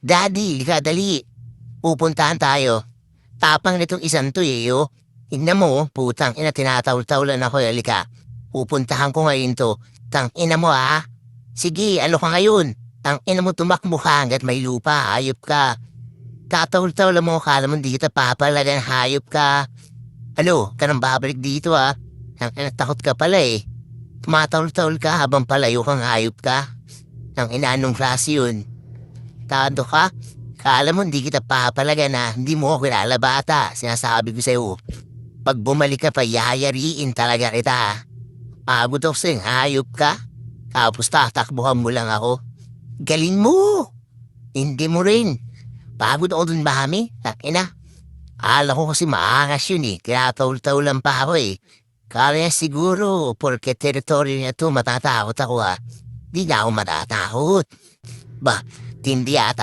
Daddy, lika dali. Pupuntahan tayo. Tapang nitong isang to eh, oh. Tignan mo, oh, putang ina, tinatawl-tawlan ako, lika. Pupuntahan ko ngayon to. Tang ina mo, ah. Sige, ano ka ngayon? Tang ina mo, tumakbo ka hanggat may lupa, hayop ka. Tatawl-tawlan mo, kala mo di kita papalagan, hayop ka. Ano, ka nang babalik dito, ah. Tang ina, takot ka pala eh. Tumatawl-tawl ka habang palayo kang hayop ka. Tang ina, anong klase yun? Tado ka? Kala mo hindi kita papalaga na hindi mo ako kilala bata. Sinasabi ko sa'yo, pag bumalik ka pa, yayariin talaga kita. Pagod ako sa'yo, hayop ka. Tapos tatakbuhan mo lang ako. Galing mo! Hindi mo rin. Pagod ako dun, mami. Takina. Akala ko kasi maangas yun eh. Kaya taul-taulan pa ako eh. Kala niya siguro, porque teritoryo niya to, matatakot ako ah. Di na ako matatakot. Ba, tindi ata.